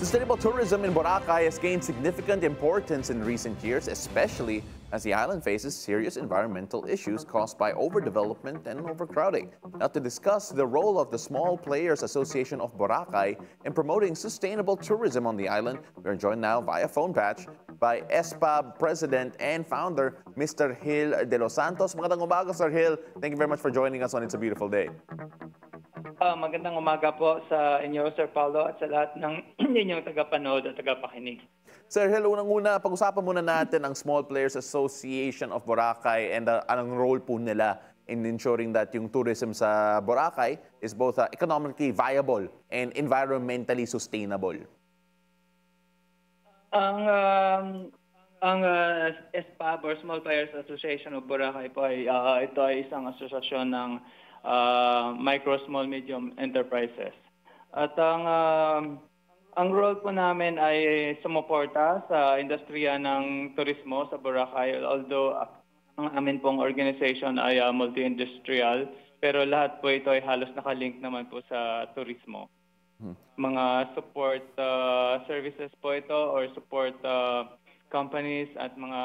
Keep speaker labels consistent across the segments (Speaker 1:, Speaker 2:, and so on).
Speaker 1: Sustainable tourism in Boracay has gained significant importance in recent years, especially as the island faces serious environmental issues caused by overdevelopment and overcrowding. Now, to discuss the role of the Small Players Association of Boracay in promoting sustainable tourism on the island, we are joined now via phone patch by SPAB President and Founder, Mr. Gil De Los Santos. Magandang umaga, Sir Gil. Thank you very much for joining us on It's a Beautiful Day.
Speaker 2: Magandang umaga po sa inyo, Sir Paulo, at sa lahat ng inyong tagapanood at tagapakinig.
Speaker 1: Sir Gil, unang-una, pag-usapan muna natin ang Small Players Association of Boracay and anong role po nila in ensuring that yung tourism sa Boracay is both economically viable and environmentally sustainable.
Speaker 2: Ang SPAB or Small Players Association of Boracay po ay ito ay isang asosasyon ng micro, small, medium enterprises. At ang role po namin ay sumuporta sa industriya ng turismo sa Boracay. Although ang amin pong organization ay multi-industrial, pero lahat po ito ay halos nakalink naman po sa turismo. Mga support services po ito or support companies at mga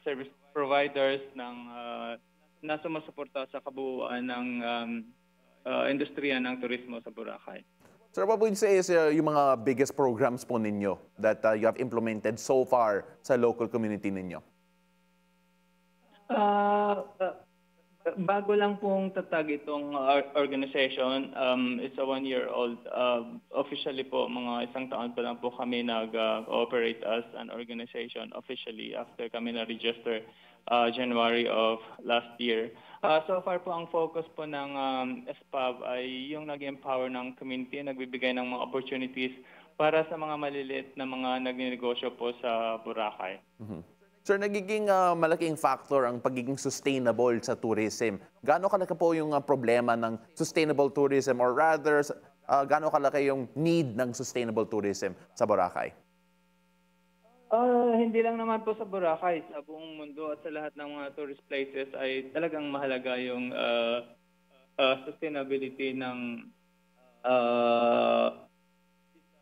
Speaker 2: service providers ng na sumusuporta sa kabuuan ng industriya ng turismo sa Boracay.
Speaker 1: Sir, what would you say is yung mga biggest programs po ninyo that you have implemented so far sa local community ninyo?
Speaker 2: Bago lang pong tatag itong organization, it's a 1-year-old. Officially po, mga isang taon pa lang po kami nag-operate as an organization officially after kami na-register January of last year. So far po, ang focus po ng SPAB ay yung nag-empower ng community, nagbibigay ng mga opportunities para sa mga maliliit na mga nagnegosyo po sa Boracay.
Speaker 1: Sir, nagiging malaking factor ang pagiging sustainable sa tourism. Gaano kalaki po yung problema ng sustainable tourism or rather, gaano kalaki yung need ng sustainable tourism sa Boracay?
Speaker 2: Hindi lang naman po sa Boracay, sa buong mundo at sa lahat ng mga tourist places ay talagang mahalaga yung sustainability ng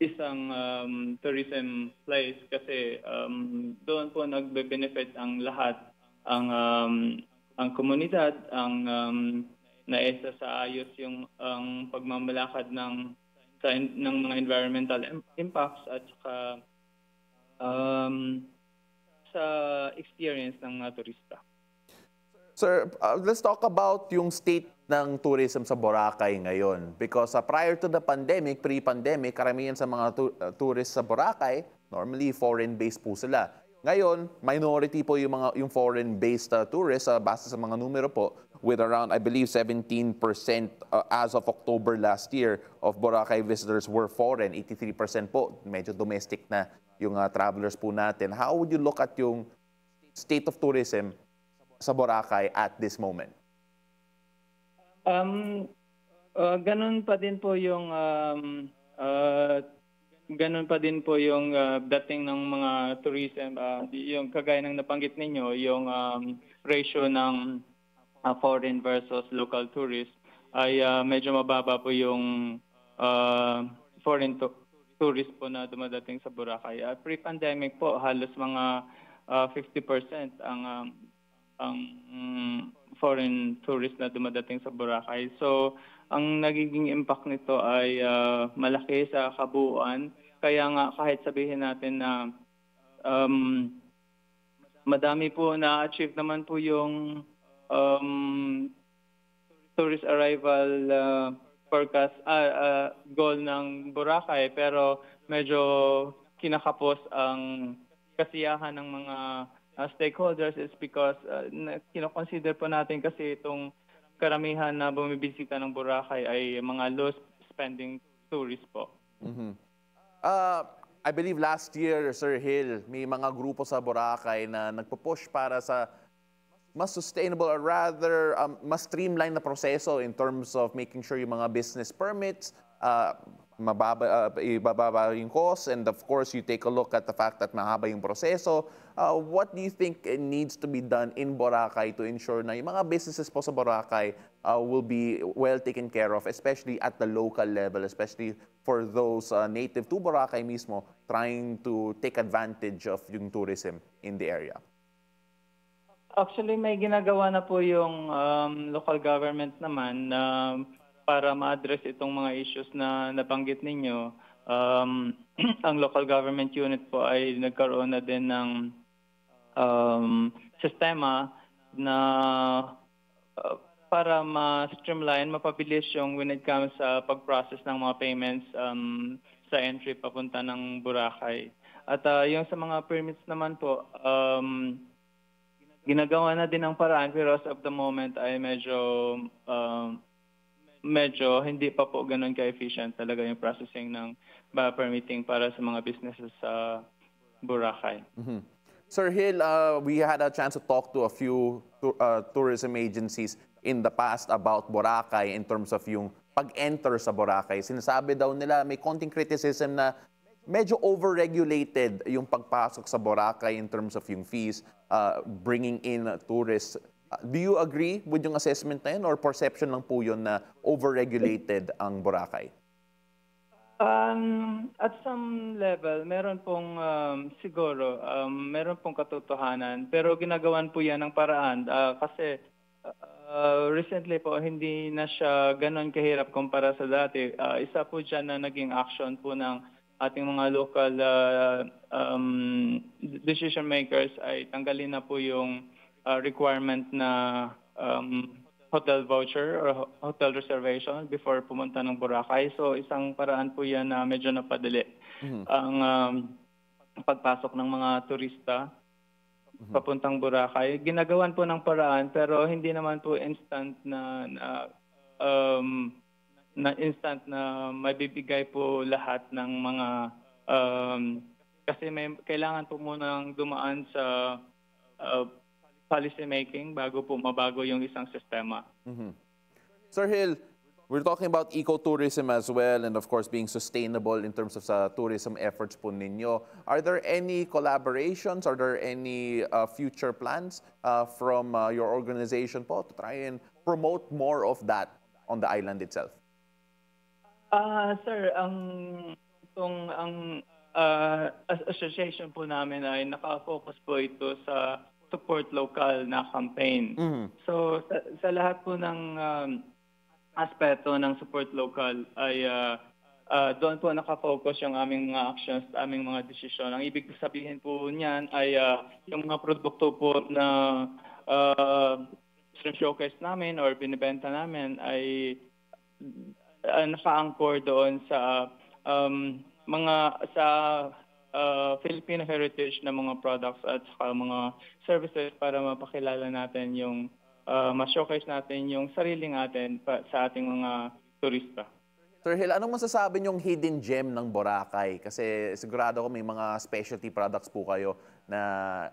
Speaker 2: isang tourism place kasi doon po nagbe-benefit ang lahat, ang komunidad, ang naisa sa ayos yung ang pagmamalakad ng mga environmental impacts at saka sa experience ng mga turista.
Speaker 1: Sir, let's talk about yung state ng tourism sa Boracay ngayon. Because prior to the pandemic, pre-pandemic, karamihan sa mga tourists sa Boracay, normally foreign-based po sila. Ngayon, minority po yung foreign-based tourists, base sa mga numero po, with around, I believe, 17% as of October last year of Boracay visitors were foreign, 83% po, medyo domestic na yung travelers po natin. How would you look at yung state of tourism sa Boracay at this moment?
Speaker 2: Ganun pa din po yung dating ng mga tourism, yung kagaya ng nabanggit ninyo, yung ratio ng foreign versus local tourists ay medyo mababa po yung foreign tourist po na dumadating sa Boracay. Pre-pandemic po, halos mga 50% ang foreign tourist na dumadating sa Boracay. So, ang nagiging impact nito ay malaki sa kabuuan. Kaya nga kahit sabihin natin na madami po na-achieve naman po yung tourist arrival forecast goal ng Boracay, pero medyo kinakapos ang kasiyahan ng mga stakeholders is because kino-consider po natin kasi itong karamihan na bumibisita ng Boracay ay mga low spending tourists po.
Speaker 1: I believe last year, Sir Gil, may mga grupo sa Boracay na nagpo-push para sa mas sustainable or rather mas streamline na proseso in terms of making sure yung mga business permits, ibababa yung cost, and of course, you take a look at the fact that mahaba yung proseso. What do you think needs to be done in Boracay to ensure na yung mga businesses po sa Boracay will be well taken care of, especially at the local level, especially for those native to Boracay mismo trying to take advantage of yung tourism in the area?
Speaker 2: Actually, may ginagawa na po yung local government naman na para ma-address itong mga issues na nabanggit ninyo. Ang local government unit po ay nagkaroon na din ng sistema na para ma-streamline, mapabilis yung when it comes sa pag-process ng mga payments sa entry papunta ng Boracay. At yung sa mga permits naman po, ginagawa na din ang paraan pero as of the moment ay medyo hindi pa po ganun ka-efficient talaga yung processing ng permitting para sa mga businesses sa Boracay.
Speaker 1: Sir Hill, we had a chance to talk to a few tourism agencies in the past about Boracay in terms of yung pag-enter sa Boracay. Sinasabi daw nila may konting criticism na medyo over-regulated yung pagpasok sa Boracay in terms of yung fees, bringing in tourists. Do you agree with yung assessment na yun or perception lang po yun na over-regulated ang Boracay?
Speaker 2: At some level, meron pong siguro, meron pong katotohanan. Pero ginagawan po yan ng paraan kasi recently po hindi na siya ganon kahirap kumpara sa dati. Isa po dyan na naging action po ng ating mga local decision makers ay tanggalin na po yung requirement na hotel voucher or hotel reservation before pumunta ng Boracay. So isang paraan po yan na medyo napadali ang pagpasok ng mga turista papuntang Boracay. Ginagawan po ng paraan pero hindi naman po instant na instant na mabibigay po lahat ng mga kasi may kailangan po munang dumaan sa policy making bago po mabago yung isang sistema.
Speaker 1: Sir Hill, we're talking about ecotourism as well and of course being sustainable in terms of sa tourism efforts po ninyo. Are there any collaborations? Are there any future plans from your organization po to try and promote more of that on the island itself?
Speaker 2: Sir, ang association po namin ay naka-focus po ito sa support local na campaign. So sa lahat po ng aspeto ng support local ay doon po naka-focus yung aming mga actions, aming mga desisyon. Ang ibig sabihin po niyan ay yung mga produkto po na showcase namin or binibenta namin ay naka-anchor doon sa Filipino heritage na mga products at saka mga services para mapakilala natin yung ma-showcase natin yung sariling atin sa ating mga turista.
Speaker 1: Sir Hill, anong masasabi niyong hidden gem ng Boracay? Kasi sigurado ko may mga specialty products po kayo na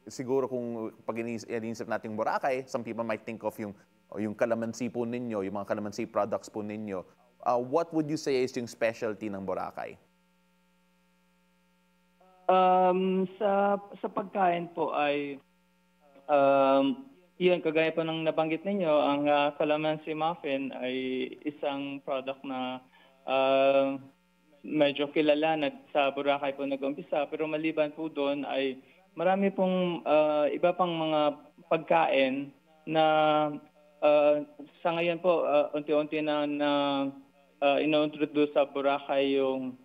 Speaker 1: siguro kung pag inisip natin Boracay, some people might think of yung calamansi po ninyo, yung mga calamansi products po ninyo. What would you say is yung specialty ng Boracay?
Speaker 2: Sa pagkain po ay yun, kagaya po ng nabanggit ninyo, ang calamansi muffin ay isang product na medyo kilala na sa Boracay po nag-umpisa. Pero maliban po doon ay marami pong iba pang mga pagkain na sa ngayon po unti-unti na ino-introduce sa Boracay yung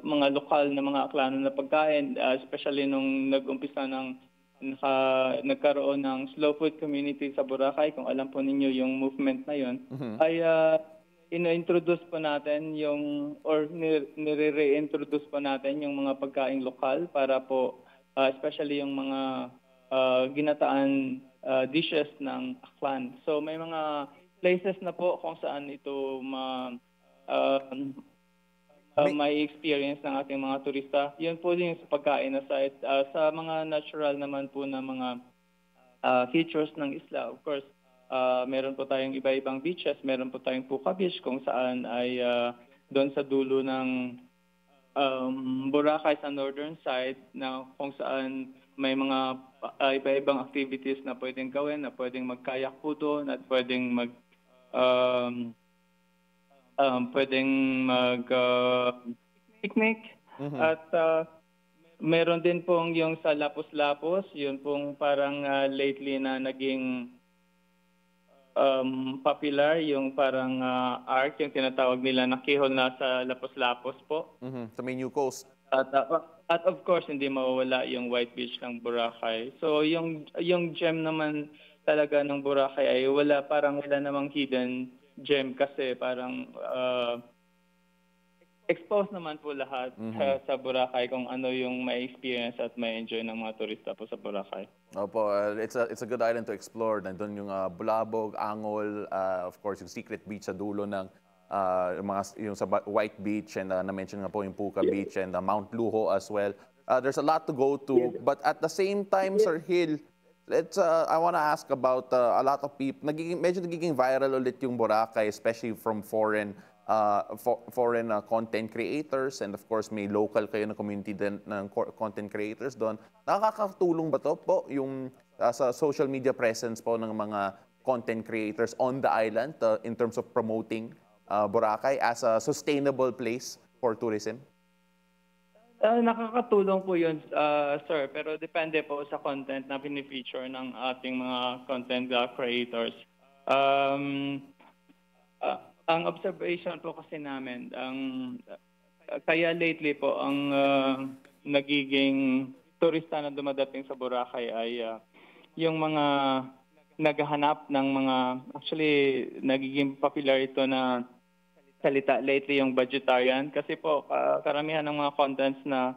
Speaker 2: mga lokal na mga aklano na pagkain, especially nung nag-umpisa nagkaroon ng slow food community sa Boracay. Kung alam po ninyo yung movement na yun, ay ino-introduce po natin nire-reintroduce po natin yung mga pagkaing lokal para po, especially yung mga ginataan dishes ng Aklan. So may mga places na po kung saan ito may experience ng ating mga turista. Yun po yung sa pagkain na site. Sa mga natural naman po na mga features ng isla, of course, meron po tayong iba-ibang beaches. Meron po tayong Puka Beach kung saan ay doon sa dulo ng Boracay sa northern side na kung saan may mga iba-ibang activities na pwedeng gawin, na pwedeng magkayak po doon at pwedeng pwedeng mag-picnic. At meron din pong yung sa Lapus-Lapus, yun pong parang lately na naging popular, yung parang arc, yung tinatawag nila na kihol na sa Lapus-Lapus po.
Speaker 1: Sa may New Coast.
Speaker 2: At of course, hindi mawawala yung White Beach ng Boracay. So yung gem naman talaga ng Boracay ay parang wala namang hidden gem kasi parang exposed naman po lahat sa Boracay kung ano yung may experience at may enjoy ng mga turista po sa Boracay.
Speaker 1: Opo, it's a good island to explore. Nandun yung Bulabog, Angol, of course yung Secret Beach sa dulo ng yung sa White Beach, and na-mention nga po yung Puka Beach and Mount Luho as well. There's a lot to go to, but at the same time, Sir Hill, I want to ask about a lot of people. Medyo nagiging viral ulit yung Boracay, especially from foreign content creators, and of course may local kayo na community din ng content creators doon. Nakakatulong ba to po yung sa social media presence po ng mga content creators on the island in terms of promoting Boracay as a sustainable place for tourism?
Speaker 2: Nakakatulong po yun, sir, pero depende po sa content na pinifeature ng ating mga content creators. Ang observation po kasi namin, kaya lately po ang nagiging turista na dumadating sa Boracay ay yung mga naghahanap ng mga, actually nagiging popular ito na salita lately, yung budgetarian, kasi po karamihan ng mga contents na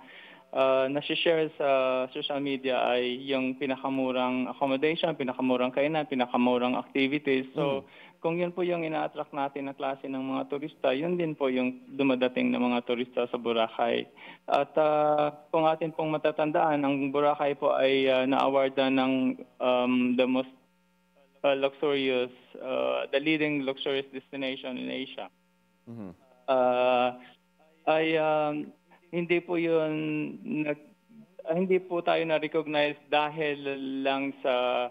Speaker 2: nasi-share sa social media ay yung pinakamurang accommodation, pinakamurang kainan, pinakamurang activities. So kung yun po yung ina-attract natin na klase ng mga turista, yun din po yung dumadating na mga turista sa Boracay. At kung atin pong matatandaan, ang Boracay po ay na-awardan ng the most luxurious, the leading luxurious destination in Asia. Hindi po yun hindi po tayo na-recognize dahil lang sa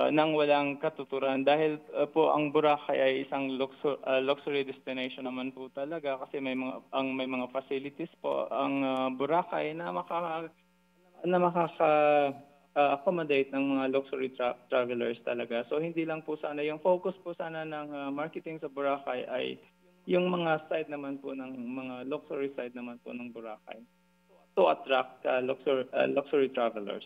Speaker 2: nang walang katuturan, dahil po ang Boracay ay isang luxury destination naman po talaga, kasi may mga facilities po ang Boracay na accommodate ng mga luxury travelers talaga. So hindi lang po sana yung focus po sana ng marketing sa Boracay ay yung mga side naman po ng mga luxury side naman po ng Boracay to attract luxury travelers.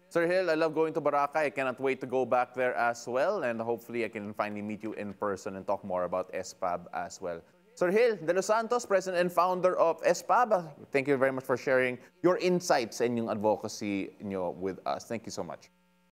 Speaker 1: Sir Hill, I love going to Boracay. I cannot wait to go back there as well, and hopefully I can finally meet you in person and talk more about SPAB as well. Sir Hill De Los Santos, President and Founder of SPAB, thank you very much for sharing your insights and yung advocacy with us. Thank you so much.